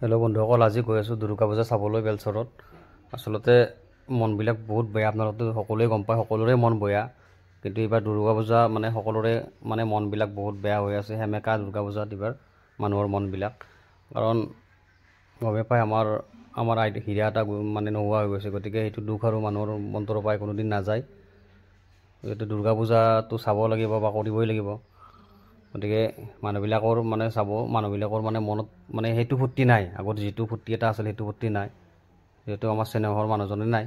Hello' বন্ধুসকল, আজি গৈ আছোঁ দুৰ্গা পূজা চাবলৈ বেলচৰত। আচলতে মনবিলাক বহুত বেয়া, আপোনালোকে সকলোৱে গম পায়, সকলোৰে মন বেয়া। কিন্তু এইবাৰ দুৰ্গা পূজা সকলোৰে মনবিলাক বহুত বেয়া হৈ আছে। সেমেকা দুৰ্গা পূজাত এইবাৰ মানুহৰ মনবিলাক, কাৰণ গমে পায় আমাৰ হিৰা এটা নোহোৱা হৈ গৈছে। গতিকে সেইটো দুখ আৰু মানুহৰ মন্ত্ৰৰ পৰাই কোনোদিন নাযায়। গতিকে দুৰ্গা পূজাটো চাব লাগিব বা কৰিবই লাগিব। গতিকে মানুহবিলাকৰ মানুহবিলাকৰ মনত সেইটো ফূৰ্তি নাই। আগত যিটো ফূৰ্তি এটা আছিল সেইটো ফূৰ্তি নাই, যিহেতু আমাৰ চেনেহৰ মানুহজনে নাই।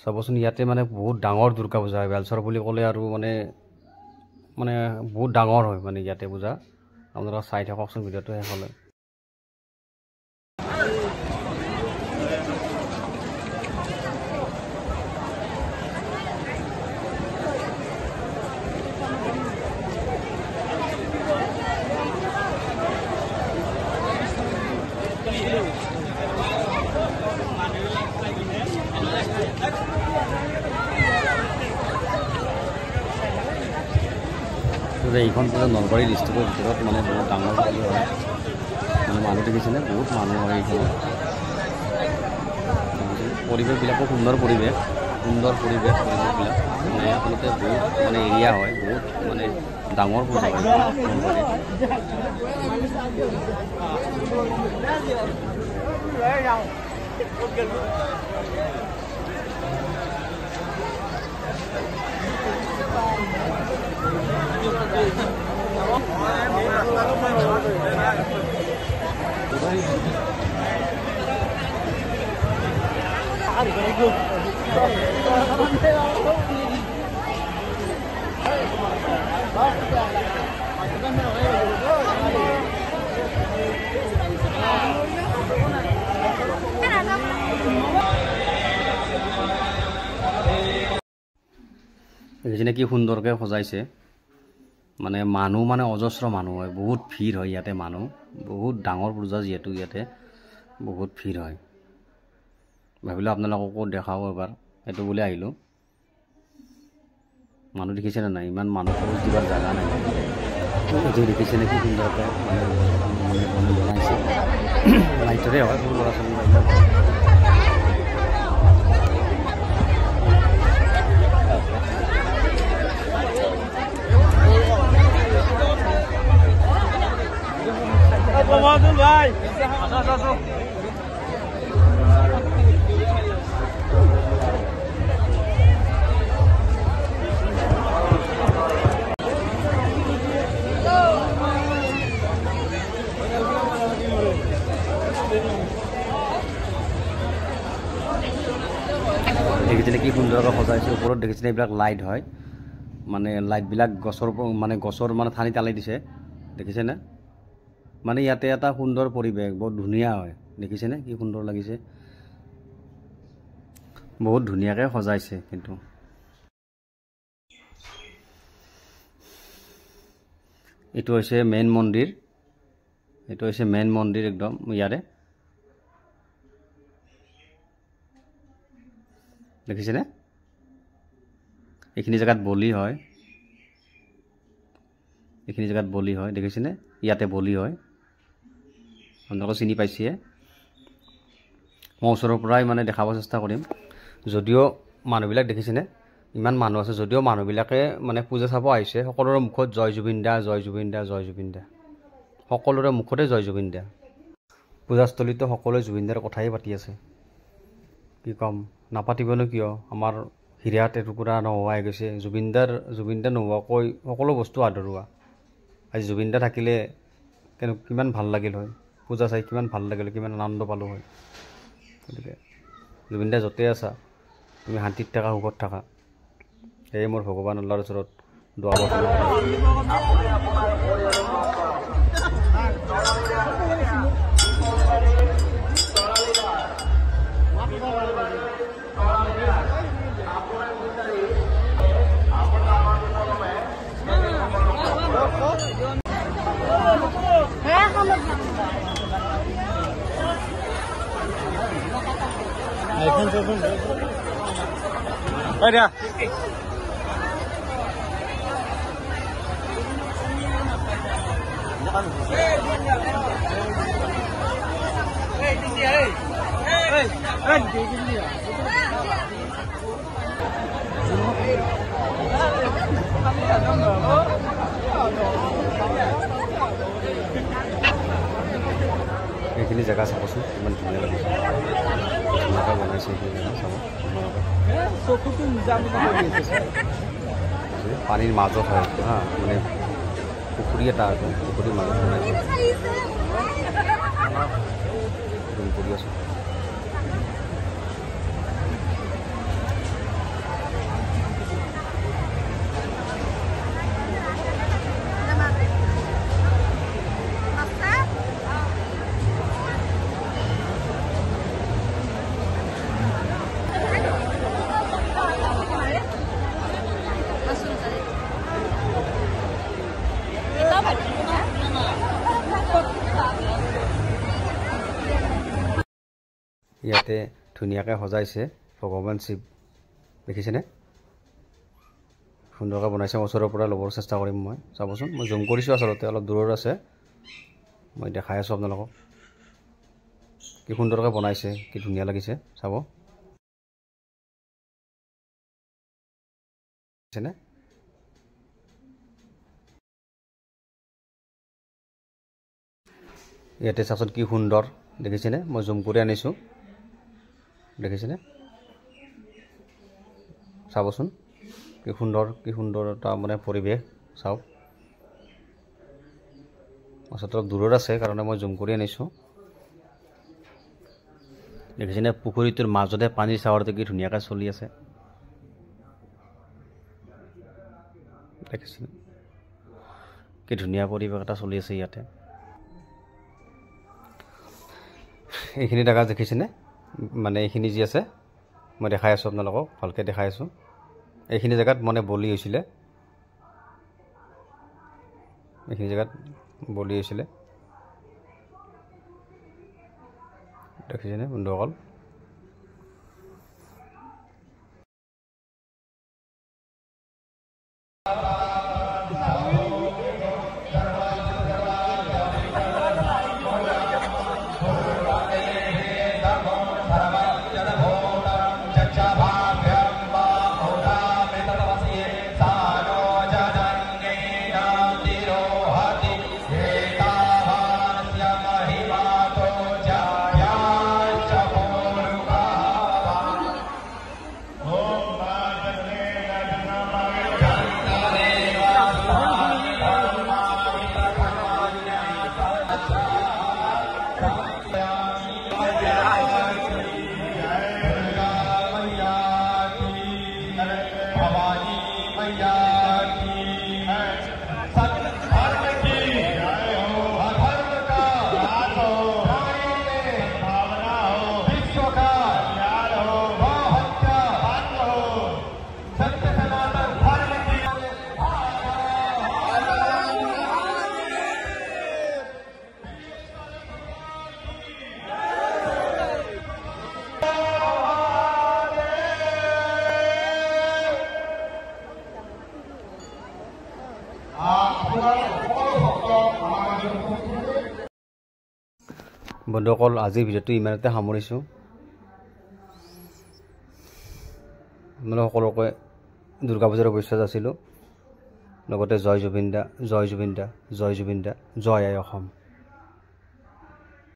চাবচোন, ইয়াতে বহুত ডাঙৰ দুৰ্গা পূজা হয়। বেলচৰ বুলি ক'লে আৰু বহুত ডাঙৰ হয় ইয়াতে পূজা। আপোনালোকে চাই থাককচোন ভিডিঅ'টো শেষলৈ। এইখন পূজা নলবাৰী ডিষ্ট্ৰিক্টৰ ভিতৰত বহুত ডাঙৰ পূজা হয়। মানুহ দেখিছেনে, বহুত মানুহ হয় এইখনত। পৰিৱেশবিলাকো সুন্দৰ পৰিৱেশবিলাক আচলতে বহুত এৰিয়া হয়, বহুত ডাঙৰ পূজা হয় নলবাৰীত। দেখিছেনে কি সুন্দৰকৈ সজাইছে। মানুহ অজস্ৰ মানুহ হয়, বহুত ভিৰ হয় ইয়াতে। মানুহ বহুত ডাঙৰ পূজা, যিহেতু ইয়াতে বহুত ভিৰ হয়। ভাবিলোঁ আপোনালোককো দেখাওঁ এবাৰ, সেইটো বুলি আহিলোঁ। মানুহ দেখিছেনে নাই, ইমান মানুহ খোজ দিবৰ জেগা নাই। এইটো দেখিছেনে কি সুন্দৰকৈ বনাইছে। লাইটৰে হয়, সৰু ল'ৰা ছোৱালী দেখিছেনে কি সুন্দৰকৈ সজাইছে। ওপৰত দেখিছেনে এইবিলাক লাইট হয়, লাইটবিলাক গছৰ ঠানি তালি দিছে। দেখিছেনে, ইয়াতে এটা সুন্দৰ পৰিৱেশ, বহুত ধুনীয়া হয়। দেখিছেনে কি সুন্দৰ লাগিছে, বহুত ধুনীয়াকৈ সজাইছে। কিন্তু এইটো হৈছে মেইন মন্দিৰ, একদম ইয়াৰে। দেখিছেনে, এইখিনি জেগাত বলি হয়, দেখিছেনে, ইয়াতে বলি হয়। আপোনালোকে চিনি পাইছে। মই ওচৰৰ পৰাই দেখাব চেষ্টা কৰিম। যদিও মানুহবিলাক দেখিছেনে, ইমান মানুহ আছে, যদিও মানুহবিলাকে পূজা চাব আহিছে, সকলোৰে মুখত জয় জুবিন দা, জয় জুবিন দা, জয় জুবিন দা। সকলোৰে মুখতে জয় জুবিন দা। পূজাস্থলীতো সকলোৱে জুবিন দাৰ কথাই পাতি আছে। কি ক'ম, নাপাতিবনো কিয়, আমাৰ হিৰাত এটুকুৰা নোহোৱা হৈ গৈছে। জুবিন দা নোহোৱাকৈ সকলো বস্তু আধৰুৱা। আজি জুবিন দা থাকিলে কিমান ভাল লাগিল হয়, পূজা চাই কিমান ভাল লাগিল, কিমান আনন্দ পালোঁ হয়। গতিকে জুবিন দা য'তেই আছা, তুমি শান্তিত থাকা, সুখত থাকা। সেয়ে মোৰ ভগৱান আল্লাহৰ ওচৰত দোৱা প্ৰাৰ্থনা এইখিনি জেগা চাবচোন ইমান ধুনীয়া লাগিছে ধুনীয়াকৈ বনাইছে এইখিনি জেগা চাব পানীৰ মাজত হয় হা মানে পুখুৰী এটা আছে পুখুৰীৰ মাজত বনাইছে কৰি আছোঁ ইয়াতে ধুনীয়াকৈ সজাইছে ভগৱান শিৱ দেখিছেনে সুন্দৰকৈ বনাইছে ওচৰৰ পৰা ল'বৰ চেষ্টা কৰিম মই চাবচোন মই জুম কৰিছোঁ আচলতে অলপ দূৰত আছে মই দেখাই আছোঁ আপোনালোকক কি সুন্দৰকৈ বনাইছে কি ধুনীয়া লাগিছে চাব দেখিছেনে ইয়াতে চাচোন কি সুন্দৰ দেখিছেনে মই জুম কৰি আনিছোঁ দেখিছেনে চাবচোন কি সুন্দৰ এটা মানে পৰিৱেশ চাওক আচলতে অলপ দূৰত আছে কাৰণে মই জুম কৰি আনিছোঁ দেখিছেনে পুখুৰীটোৰ মাজতে পানীৰ চাৱৰটো কি ধুনীয়াকৈ চলি আছে দেখিছেনে কি ধুনীয়া পৰিৱেশ এটা চলি আছে ইয়াতে এইখিনি জেগা দেখিছেনে মানে এইখিনি যি আছে মই দেখাই আছোঁ আপোনালোকক ভালকৈ দেখাই আছোঁ এইখিনি জেগাত মানে বলি হৈছিলে এইখিনি জেগাত বলি হৈছিলে দেখিছেনে বন্ধুসকল বন্ধুসকল আজিৰ ভিডিঅ'টো ইমানতে সামৰিছোঁ আপোনালোক সকলোকে দুৰ্গা পূজাৰ শুভেচ্ছা যাচিলোঁ লগতে জয় জুবিন দা জয় জুবিন দা জয় জুবিন দা জয় আই অসম।